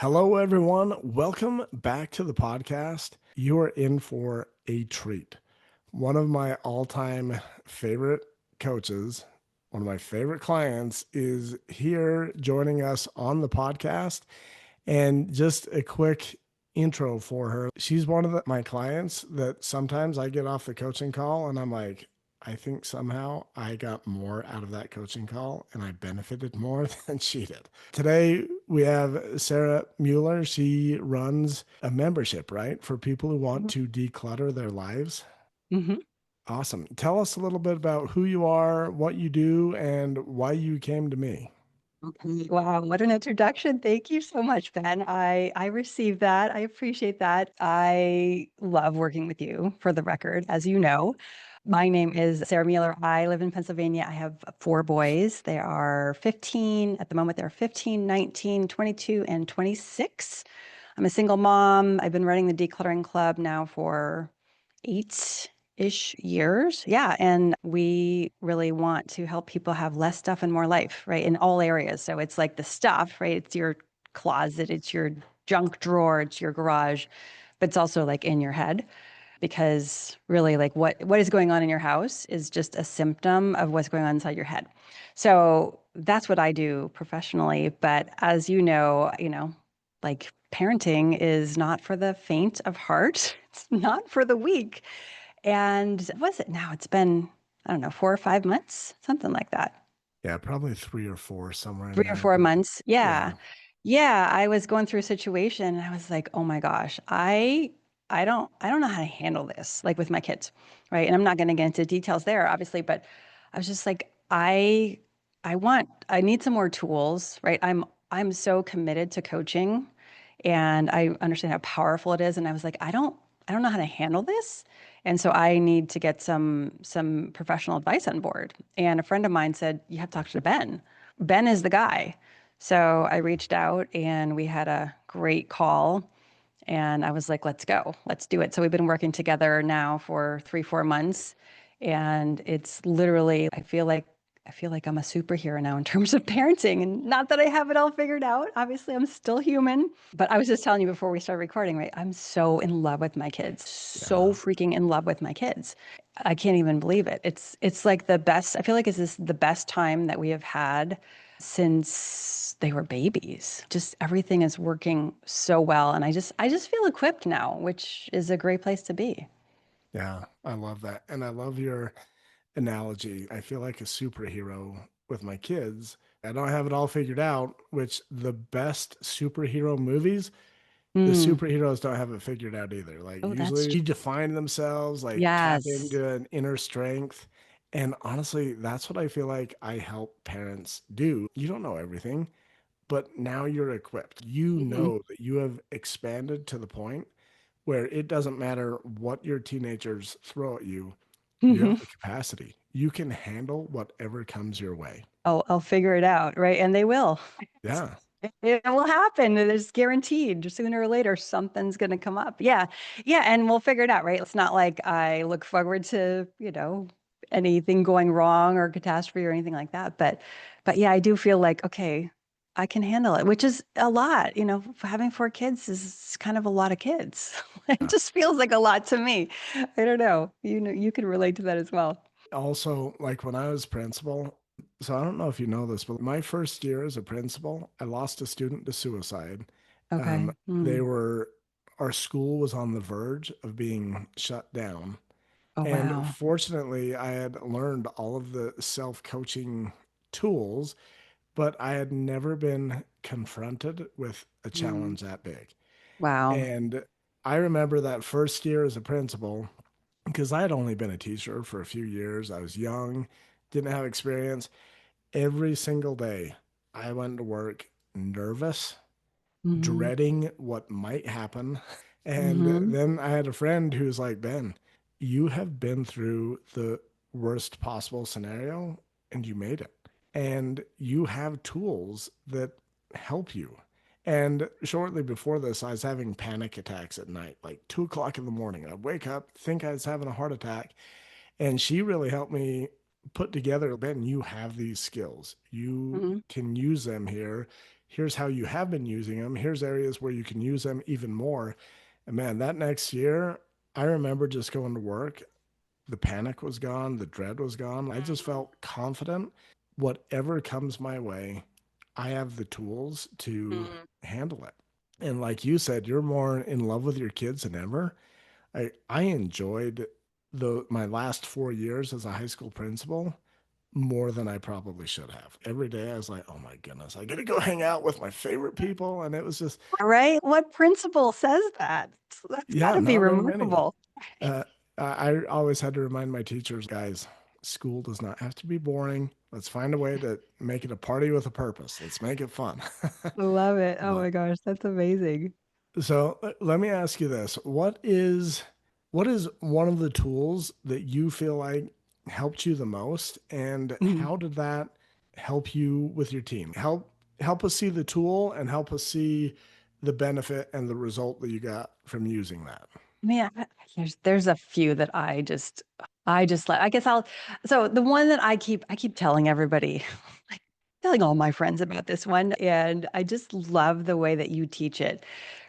Hello, everyone. Welcome back to the podcast. You are in for a treat. One of my all time favorite coaches, one of my favorite clients, is here joining us on the podcast. And just a quick intro for her. She's one of my clients that sometimes I get off the coaching call and I'm like, I think somehow I got more out of that coaching call and I benefited more than she did. Today we have Sarah Mueller. She runs a membership, right? For people who want to declutter their lives. hmm Awesome. Tell us a little bit about who you are, what you do, and why you came to me. Okay. Wow, what an introduction. Thank you so much, Ben. I received that. I appreciate that. I love working with you, for the record, as you know. My name is Sarah Mueller. I live in Pennsylvania. I have four boys. They are 15. At the moment, they're 15, 19, 22, and 26. I'm a single mom. I've been running the Decluttering Club now for 8-ish years. Yeah. And we really want to help people have less stuff and more life, right? In all areas. So it's like the stuff, right? It's your closet, it's your junk drawer, it's your garage, but it's also like in your head. Because really, like what is going on in your house is just a symptom of what's going on inside your head. So that's what I do professionally. But as like parenting is not for the faint of heart. It's not for the weak. And what is it now? It's been, I don't know, 4 or 5 months, something like that. Yeah, probably three or four, somewhere in Three or there. four But months. Yeah. yeah. Yeah. I was going through a situation and I was like, oh my gosh, I don't know how to handle this, like with my kids. Right. And I'm not going to get into details there, obviously, but I was just like, I need some more tools, right? I'm so committed to coaching and I understand how powerful it is. And I was like, I don't know how to handle this. And so I need to get some professional advice on board. And a friend of mine said, you have to talk to Ben. Ben is the guy. So I reached out and we had a great call. And I was like, let's go, let's do it. So we've been working together now for 3, 4 months. And it's literally, I feel like I'm a superhero now in terms of parenting. And not that I have it all figured out. Obviously, I'm still human. But I was just telling you before we started recording, right? I'm so in love with my kids. So Yeah. freaking in love with my kids. I can't even believe it. It's like the best, I feel like this is the best time that we have had since they were babies. Just everything is working so well. And I just feel equipped now, which is a great place to be. Yeah, I love that. And I love your analogy. I feel like a superhero with my kids. I don't have it all figured out, which the best superhero movies, the Mm. superheroes don't have it figured out either. Like Oh, that's usually true. you define themselves, like tap Yes. into an inner strength. And honestly, that's what I feel like I help parents do. You don't know everything, but now you're equipped. You hmm know that you have expanded to the point where it doesn't matter what your teenagers throw at you, you hmm have the capacity. You can handle whatever comes your way. I'll figure it out, right? And they will. Yeah. It will happen. It's guaranteed. Just sooner or later, something's going to come up. Yeah. Yeah. And we'll figure it out, right? It's not like I look forward to, anything going wrong or catastrophe or anything like that. But yeah, I do feel like, okay, I can handle it, which is a lot. Having four kids is kind of a lot of kids. It Yeah. just feels like a lot to me. I don't know. You can relate to that as well. Also, like when I was principal, so I don't know if you know this, but my first year as a principal, I lost a student to suicide. Um, Okay. they Mm. were, our school was on the verge of being shut down. Oh, And wow. fortunately, I had learned all of the self-coaching tools, but I had never been confronted with a Mm. challenge that big. Wow. And I remember that first year as a principal, because I had only been a teacher for a few years. I was young, didn't have experience. Every single day, I went to work nervous, hmm dreading what might happen. And hmm then I had a friend who was like, Ben, you have been through the worst possible scenario and you made it. And you have tools that help you. And shortly before this, I was having panic attacks at night, like 2 o'clock in the morning. I'd wake up, think I was having a heart attack. And she really helped me put together, Ben, you have these skills. You hmm can use them here. Here's how you have been using them. Here's areas where you can use them even more. And man, that next year, I remember just going to work. The panic was gone, the dread was gone. I just felt confident. Whatever comes my way, I have the tools to Mm-hmm. handle it. And like you said, you're more in love with your kids than ever. I enjoyed the my last 4 years as a high school principal more than I probably should have. Every day I was like, oh my goodness, I get to go hang out with my favorite people. And it was just, Right? What principal says that? That's got yeah, to be not very many. remarkable. Uh, I always had to remind my teachers, guys, school does not have to be boring. Let's find a way to make it a party with a purpose. Let's make it fun. Love it. Oh But my gosh, that's amazing. so let me ask you this. What is one of the tools that you feel like helped you the most and Mhm. how did that help you with your team? Help us see the tool and help us see the benefit and the result that you got from using that. There's a few that I just like. I guess I'll. So the one that I keep telling everybody, like telling all my friends about this one, and I just love the way that you teach it,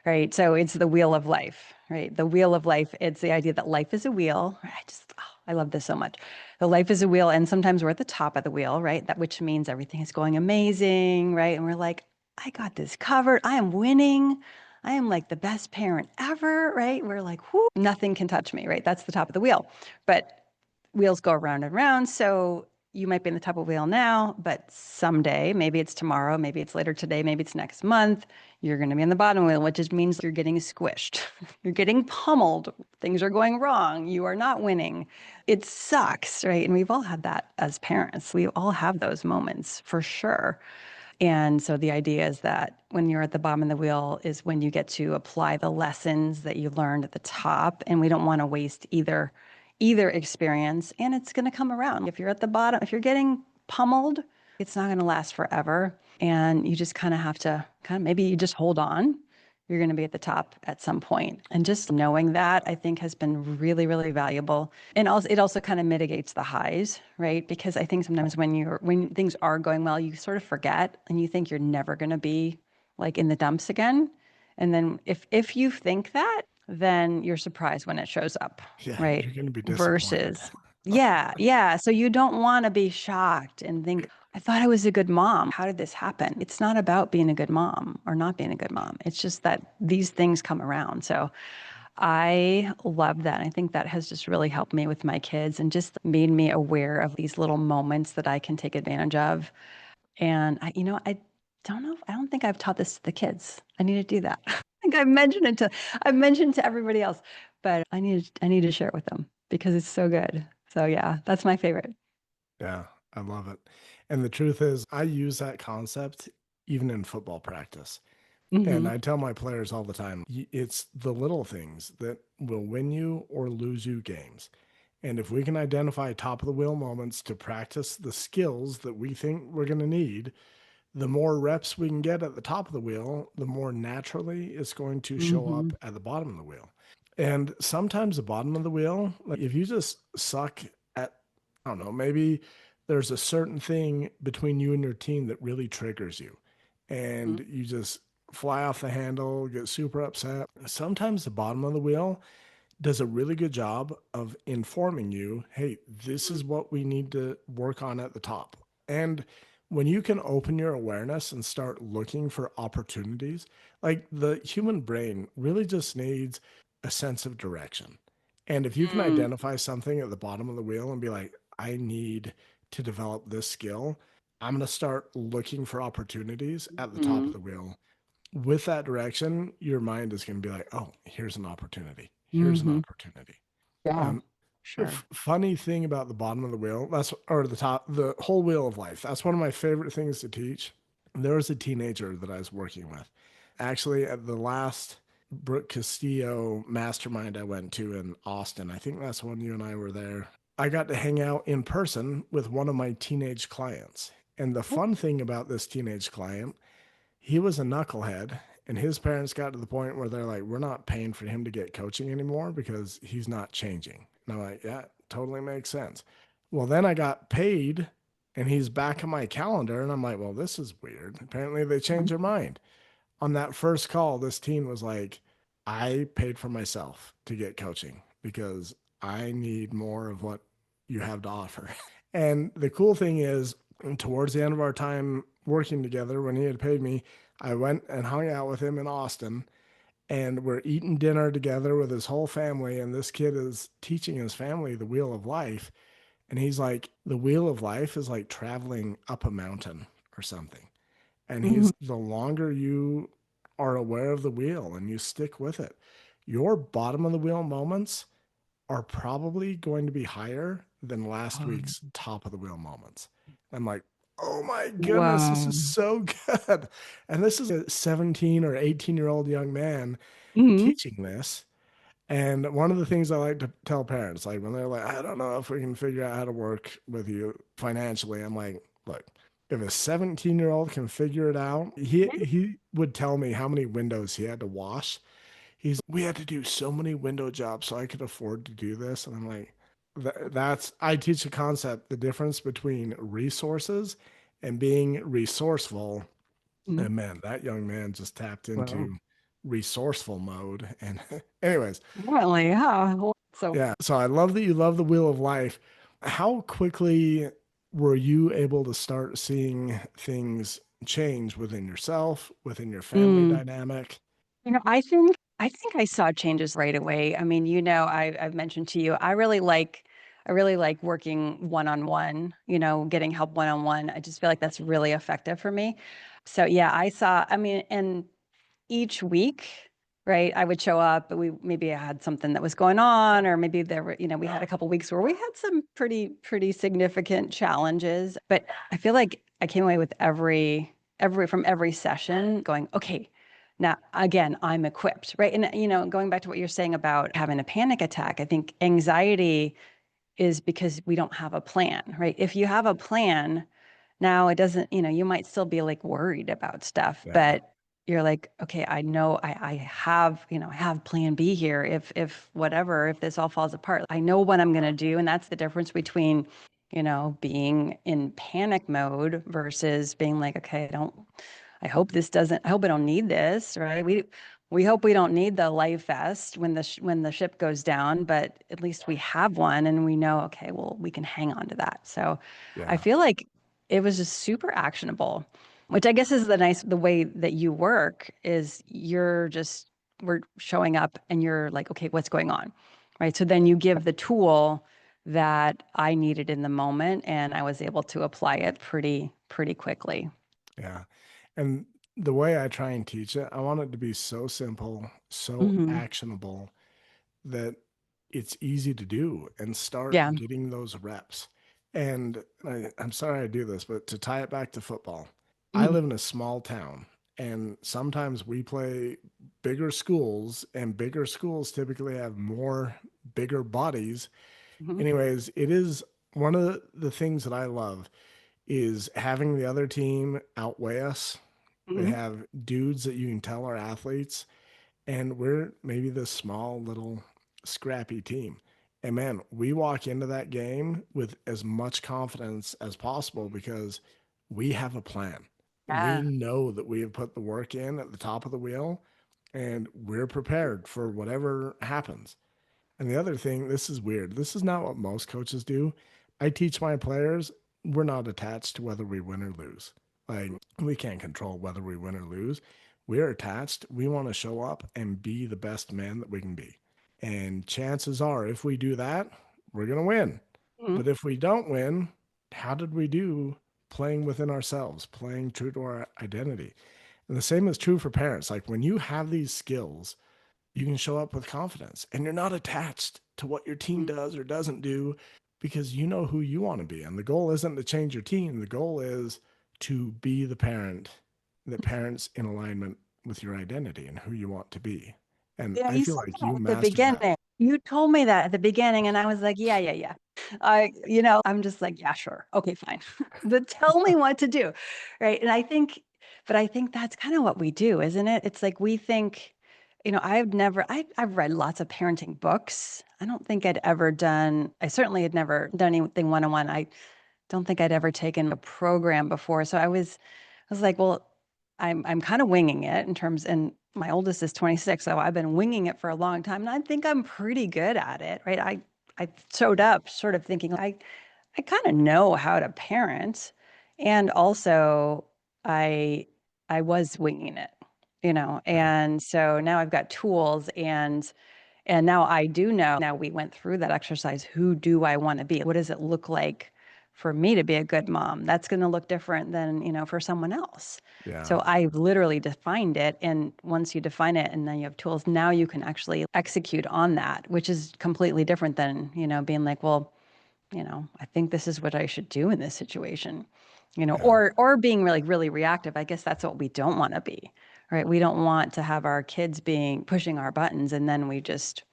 right? So it's the wheel of life, right? The wheel of life. It's the idea that life is a wheel. I love this so much. The life is a wheel, and sometimes we're at the top of the wheel, right? That which means everything is going amazing, right? And we're like, I got this covered. I am winning. I am like the best parent ever, right? We're like, whoo, nothing can touch me, right? That's the top of the wheel. But wheels go around and around. So you might be in the top of the wheel now, but someday, maybe it's tomorrow, maybe it's later today, maybe it's next month, you're going to be in the bottom wheel, which just means you're getting squished. You're getting pummeled. Things are going wrong. You are not winning. It sucks, right? And we've all had that as parents. We all have those moments for sure. And so the idea is that when you're at the bottom of the wheel is when you get to apply the lessons that you learned at the top. And we don't want to waste either experience. And it's going to come around. If you're at the bottom, if you're getting pummeled, it's not going to last forever. And you just kind of have to maybe you just hold on. You're going to be at the top at some point. And just knowing that, I think, has been really, really valuable. And also, it also kind of mitigates the highs, right? Because I think sometimes when things are going well, you sort of forget and you think you're never going to be like in the dumps again. And then if you think that, then you're surprised when it shows up, Yeah, right? you're going to be disappointed. Versus, yeah, yeah. So you don't want to be shocked and think, I thought I was a good mom. How did this happen? It's not about being a good mom or not being a good mom. It's just that these things come around. So I love that. I think that has just really helped me with my kids and just made me aware of these little moments that I can take advantage of. And I don't know. I don't think I've taught this to the kids. I need to do that. I think I've mentioned to everybody else, but I need to share it with them because it's so good. So yeah, that's my favorite. Yeah, I love it. And the truth is, I use that concept even in football practice. And Hmm. I tell my players all the time, it's the little things that will win you or lose you games. And if we can identify top of the wheel moments to practice the skills that we think we're going to need, the more reps we can get at the top of the wheel, the more naturally it's going to show up Hmm. at the bottom of the wheel. And sometimes the bottom of the wheel, like if you just suck at, I don't know, maybe there's a certain thing between you and your team that really triggers you and you just fly off the handle, get super upset. Sometimes the bottom of the wheel does a really good job of informing you, hey, this is what we need to work on at the top. And when you can open your awareness and start looking for opportunities, like the human brain really just needs a sense of direction. And if you can Mm-hmm. identify something at the bottom of the wheel and be like, I need to develop this skill, I'm going to start looking for opportunities at the top of the wheel. With that direction, your mind is going to be like, oh, here's an opportunity. Here's an Hmm. opportunity. Yeah, Um, sure. Funny thing about the bottom of the wheel, that's or the top, the whole wheel of life. That's one of my favorite things to teach. There was a teenager that I was working with. Actually, at the last Brooke Castillo mastermind I went to in Austin, I think that's when you and I were there. I got to hang out in person with one of my teenage clients. And the fun thing about this teenage client, he was a knucklehead and his parents got to the point where they're like, we're not paying for him to get coaching anymore because he's not changing. And I'm like, yeah, totally makes sense. Well, then I got paid And he's back on my calendar. And I'm like, well, this is weird. Apparently, they changed their mind. On that first call, this teen was like, I paid for myself to get coaching because I need more of what you have to offer. And the cool thing is, towards the end of our time working together, when he had paid me, I went and hung out with him in Austin and we're eating dinner together with his whole family. And this kid is teaching his family the wheel of life. And he's like, the wheel of life is like traveling up a mountain or something. And Mhm. the longer you are aware of the wheel and you stick with it, your bottom of the wheel moments are probably going to be higher than last Um, week's top of the wheel moments. I'm like, oh my goodness, this Wow. is so good. And this is a 17 or 18-year-old young man Mhm. teaching this. And one of the things I like to tell parents, like when they're like, I don't know if we can figure out how to work with you financially, I'm like, look, if a 17-year-old can figure it out, he would tell me how many windows he had to wash. We had to do so many window jobs so I could afford to do this. And I'm like, that's, I teach a concept, the difference between resources and being resourceful. Mhm. And man, that young man just tapped Wow. into resourceful mode. And anyways, Really? Yeah. So, yeah. So I love that you love the wheel of life. How quickly were you able to start seeing things change within yourself, within your family mm, dynamic? I think I saw changes right away. I mean, I've mentioned to you, I really like working one-on-one, getting help one-on-one. I just feel like that's really effective for me. So yeah, I mean, and each week, right, I would show up, but maybe I had something that was going on, or maybe we had a couple weeks where we had some pretty significant challenges. But I feel like I came away with every session going, okay, now again, I'm equipped, right? And going back to what you're saying about having a panic attack, I think anxiety is because we don't have a plan, right? If you have a plan, now it doesn't, you might still be like worried about stuff, Yeah. but you're like, okay, I know I have, I have plan B here. If this all falls apart, I know what I'm gonna do. And that's the difference between, being in panic mode versus being like, okay, I hope I don't need this, right? We hope we don't need the life vest when the ship goes down, but at least we have one and we know, okay, well, we can hang on to that. So I Yeah. feel like it was just super actionable, which I guess is the way that you work is we're showing up and you're like, okay, what's going on? Right. So then you give the tool that I needed in the moment and I was able to apply it pretty quickly. Yeah. And the way I try and teach it, I want it to be so simple, so Hmm. actionable that it's easy to do and Yeah. start getting those reps. And I'm sorry I do this, but to tie it back to football, I Hmm. live in a small town and sometimes we play bigger schools, and bigger schools typically have more bigger bodies. Hmm. Anyways, it is one of the things that I love is having the other team outweigh us. We Hmm. have dudes that you can tell are athletes, and we're maybe this small little scrappy team. And man, we walk into that game with as much confidence as possible because we have a plan. We Yeah. know that we have put the work in at the top of the wheel and we're prepared for whatever happens. And the other thing, this is weird. This is not what most coaches do. I teach my players, we're not attached to whether we win or lose. Like, we can't control whether we win or lose. We're attached. We want to show up and be the best man that we can be. And chances are, if we do that, we're going to win. Mhm. But if we don't win, how did we do playing within ourselves, playing true to our identity? And the same is true for parents. Like, when you have these skills, you can show up with confidence and you're not attached to what your team does or doesn't do because you know who you want to be. And the goal isn't to change your team, the goal is to be the parent that parents in alignment with your identity and who you want to be. And Yeah, I you feel said like that you at the mastered that. beginning. You told me that at the beginning, and I was like, yeah, yeah, yeah. I'm just like, yeah, sure. Okay, fine. But tell me what to do. Right. But I think that's kind of what we do, isn't it? It's like we think, I've read lots of parenting books. I don't think I certainly had never done anything one-on-one. I don't think I'd ever taken a program before. So I was like, well, I'm kind of winging it in terms, and my oldest is 26, so I've been winging it for a long time, and I think I'm pretty good at it, right? I showed up sort of thinking I kind of know how to parent, and also I I was winging it, Yeah. and so now I've got tools and now I do know. Now we went through that exercise. Who do I want to be? What does it look like for me to be a good mom? That's going to look different than, for someone else. Yeah. So I literally defined it. And once you define it and then you have tools, now you can actually execute on that, which is completely different than, being like, well, I think this is what I should do in this situation, Yeah. or being really, really reactive. I guess that's what we don't want to be, right? We don't want to have our kids being pushing our buttons and then we just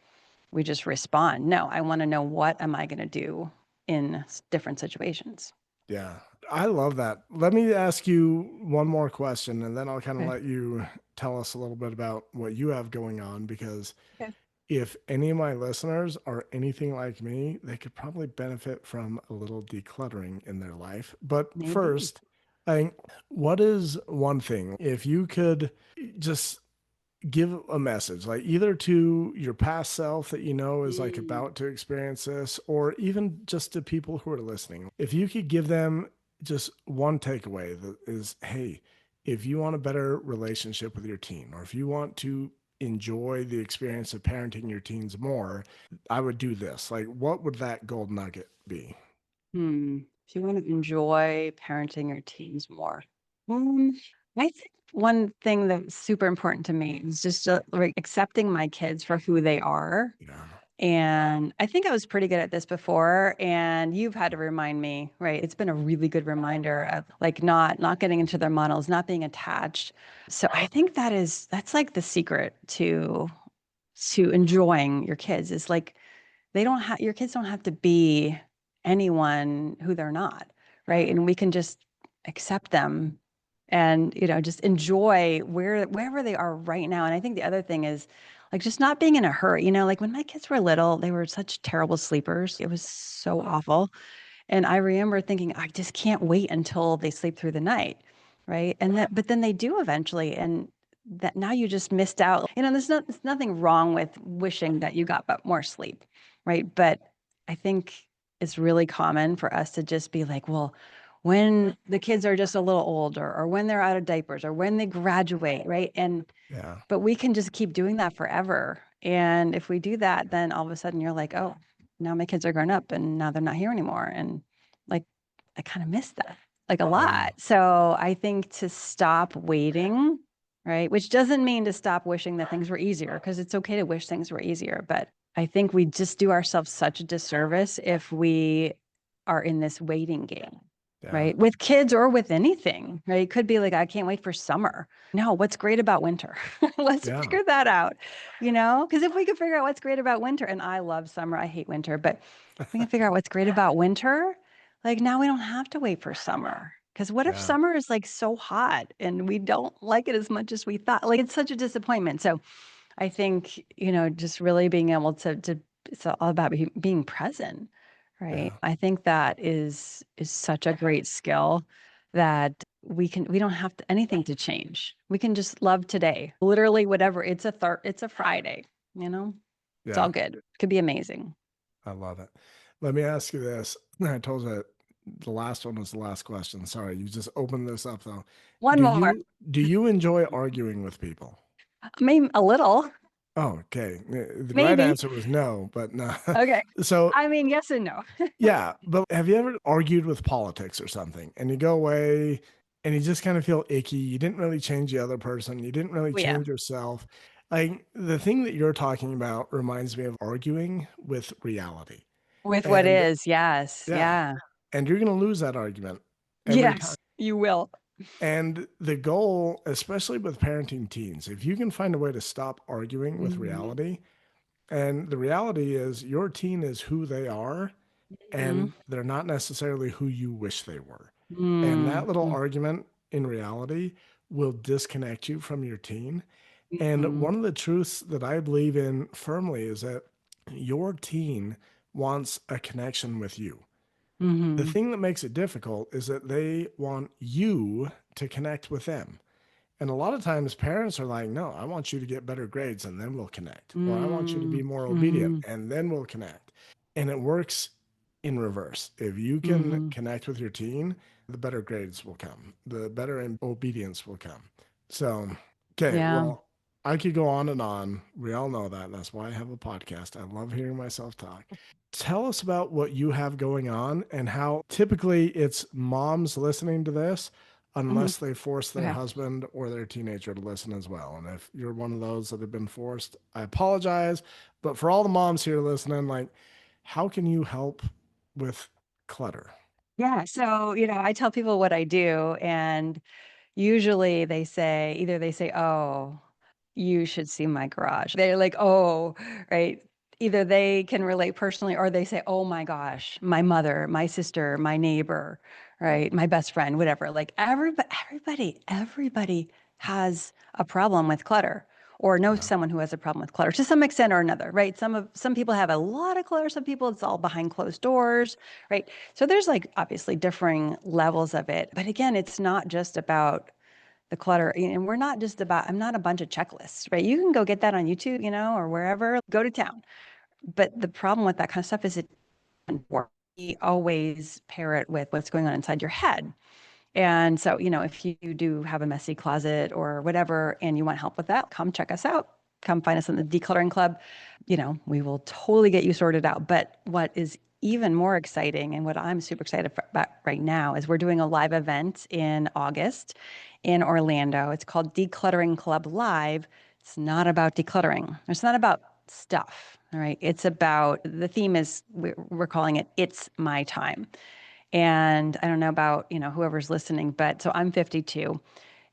respond. No, I want to know what am I going to do in different situations. Yeah. I love that. Let me ask you one more question and then I'll kind of Okay. let you tell us a little bit about what you have going on because Okay. if any of my listeners are anything like me, they could probably benefit from a little decluttering in their life. But Maybe. first, I what is one thing if you could just give a message like either to your past self that you know is like Mm. about to experience this or even just to people who are listening, if you could give them just one takeaway that is, hey, if you want a better relationship with your teen or if you want to enjoy the experience of parenting your teens more, I would do this, like what would that gold nugget be? If you want to enjoy parenting your teens more, um, I think one thing that's super important to me is just like accepting my kids for who they are. Yeah. And I think I was pretty good at this before, and you've had to remind me, right? It's been a really good reminder of like not getting into their models, not being attached. So I think that's like the secret to enjoying your kids is like they don't have your kids don't have to be anyone who they're not, right? And we can just accept them and just enjoy wherever they are right now. And I think the other thing is like just not being in a hurry. Like when my kids were little, they were such terrible sleepers. It was so awful. And I remember thinking, I just can't wait until they sleep through the night. Right. But then they do eventually. And that now you just missed out. There's nothing wrong with wishing that you got but more sleep. Right. But I think it's really common for us to just be like, well, when the kids are just a little older or when they're out of diapers or when they graduate. Right. Yeah. But we can just keep doing that forever. And if we do that, then all of a sudden you're like, oh, now my kids are grown up and now they're not here anymore. And like, I kind of miss that like a Yeah. lot. So I think to stop waiting, right? Which doesn't mean to stop wishing that things were easier because it's okay to wish things were easier. But I think we just do ourselves such a disservice if we are in this waiting game, Yeah. right? With kids or with anything, right? It could be like, I can't wait for summer. No, what's great about winter? Let's Yeah. figure that out, because if we could figure out what's great about winter, and I love summer, I hate winter, but if we can figure out what's great about winter, like now we don't have to wait for summer. Because what if Yeah. summer is like so hot and we don't like it as much as we thought? Like it's such a disappointment. So I think, just really being able to it's all about being present, right? Yeah. I think that is such a great skill that we don't have anything to change. We can just love today. Literally whatever. It's a Friday, you know? It's all Yeah. good. It could be amazing. I love it. Let me ask you this. I told you the last one was the last question. Sorry, you just opened this up though. One Do more. you enjoy arguing with people? I mean, a little, Oh, okay. The right maybe. answer was no, but no. Okay. So I mean, yes and no. yeah, but have you ever argued with politics or something and you go away and you just kind of feel icky? You didn't really change the other person. You didn't really Oh, yeah. change yourself. Like the thing that you're talking about reminds me of arguing with reality. With what And is, yes. yeah, Yeah. and you're going to lose that argument every time. Yes, you will. And the goal, especially with parenting teens, if you can find a way to stop arguing with Mhm. reality, and the reality is your teen is who they are, Mhm. and they're not necessarily who you wish they were. And that little Mhm. argument in reality will disconnect you from your teen. And Mhm. one of the truths that I believe in firmly is that your teen wants a connection with you. The Hmm. thing that makes it difficult is that they want you to connect with them. And a lot of times parents are like, no, I want you to get better grades and then we'll connect. Or I want you to be more obedient Mm-hmm. and then we'll connect. And it works in reverse. If you can Hmm. connect with your teen, the better grades will come, the better obedience will come. So, okay, Yeah. well, I could go on and on. We all know that. That's why I have a podcast. I love hearing myself talk. Tell us about what you have going on and how typically it's moms listening to this Hmm. unless they force their Okay. husband or their teenager to listen as well. And if you're one of those that have been forced, I apologize. But for all the moms here listening, like, how can you help with clutter? Yeah. So, I tell people what I do, and usually either they say, oh, you should see my garage. They're like, oh, right. Either they can relate personally or they say, oh my gosh, my mother, my sister, my neighbor, right? My best friend, whatever. Like everybody has a problem with clutter or knows Yeah. someone who has a problem with clutter to some extent or another, right? Some people have a lot of clutter, some people it's all behind closed doors, right? So there's like obviously differing levels of it. But again, it's not just about the clutter. And we're not just about, I'm not a bunch of checklists, right? You can go get that on YouTube, or wherever, go to town. But the problem with that kind of stuff is it we always pair it with what's going on inside your head. And so, if you do have a messy closet or whatever, and you want help with that, come check us out. Come find us in the Decluttering Club. We will totally get you sorted out. But what is even more exciting and what I'm super excited about right now is we're doing a live event in August in Orlando. It's called Decluttering Club Live. It's not about decluttering. It's not about stuff. All right. It's about the theme is we're calling it It's My Time. And I don't know about, whoever's listening, but so I'm 52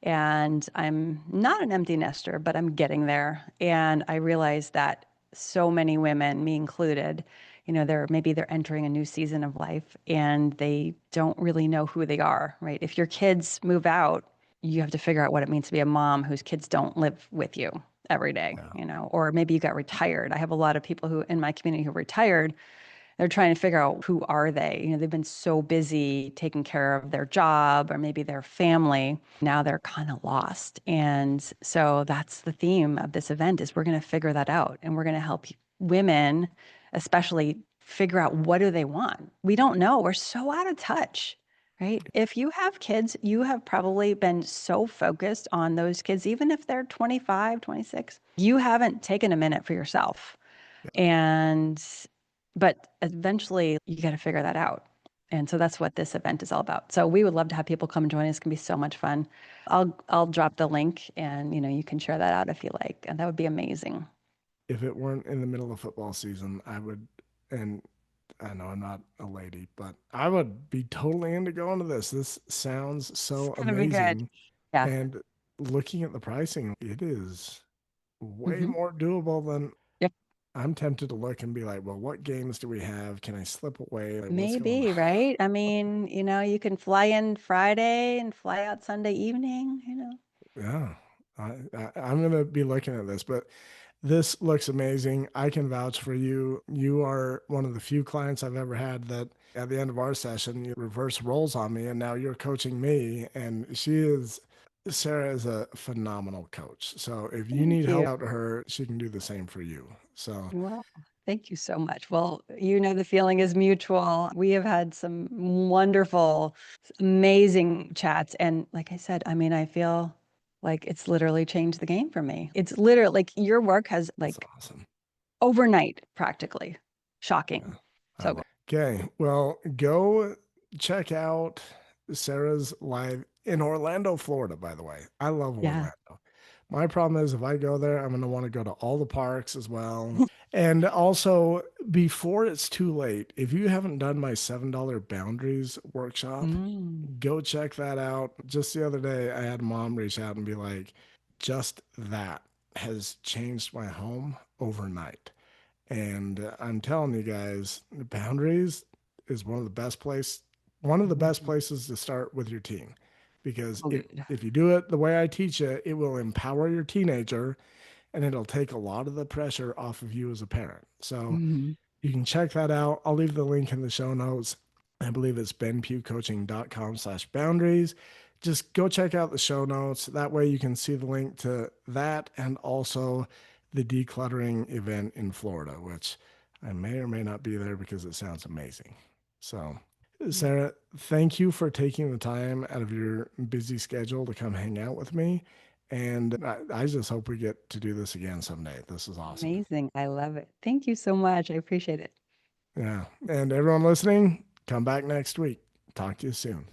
and I'm not an empty nester, but I'm getting there. And I realize that so many women, me included, they're entering a new season of life and they don't really know who they are, right? If your kids move out, you have to figure out what it means to be a mom whose kids don't live with you every day, Yeah. or maybe you got retired. I have a lot of people who in my community who retired, they're trying to figure out who are they. They've been so busy taking care of their job or maybe their family. Now they're kind of lost. And so that's the theme of this event is we're going to figure that out and we're going to help women especially figure out what do they want. We don't know. We're so out of touch. Right. If you have kids, you have probably been so focused on those kids, even if they're 25, 26, you haven't taken a minute for yourself. And but eventually you got to figure that out. And so that's what this event is all about. So we would love to have people come and join us. It's gonna be so much fun. I'll drop the link and you can share that out if you like. And that would be amazing. If it weren't in the middle of football season, I would, and I know I'm not a lady, but I would be totally into going to this. This sounds It's so gonna be good. amazing. Yeah. And looking at the pricing, it is way Hmm. more doable than Yep. I'm tempted to look and be like, well, what games do we have? Can I slip away? Like, what's going on? Maybe, right? I mean, you can fly in Friday and fly out Sunday evening. Yeah, I'm gonna be looking at this, but this looks amazing. I can vouch for you. You are one of the few clients I've ever had that at the end of our session, you reverse roles on me, and now you're coaching me. And Sarah is a phenomenal coach. So if you need Thank help you. out to her, she can do the same for you. So Well, thank you so much. Well, the feeling is mutual. We have had some wonderful, amazing chats. And like I said, I mean, I feel like it's literally changed the game for me. It's literally like your work has that's like awesome. overnight practically Yeah, shocking. I So love. good. Okay, well, go check out Sarah's live in Orlando, Florida, by the way. I love Yeah. Orlando. My problem is if I go there, I'm going to want to go to all the parks as well. And also, before it's too late, if you haven't done my $7 boundaries workshop, Mm. go check that out. Just the other day, I had mom reach out and be like, just that has changed my home overnight. And I'm telling you guys, boundaries is one of the best Mhm. places to start with your teen, because Oh, good. if you do it the way I teach it, it will empower your teenager, and it'll take a lot of the pressure off of you as a parent. So Mhm. you can check that out. I'll leave the link in the show notes. I believe it's benpughcoaching.com/boundaries. Just go check out the show notes. That way you can see the link to that and also the decluttering event in Florida, which I may or may not be there because it sounds amazing. So, Sarah, thank you for taking the time out of your busy schedule to come hang out with me. And I just hope we get to do this again someday. This is awesome. Amazing. I love it. Thank you so much. I appreciate it. Yeah. And everyone listening, come back next week. Talk to you soon.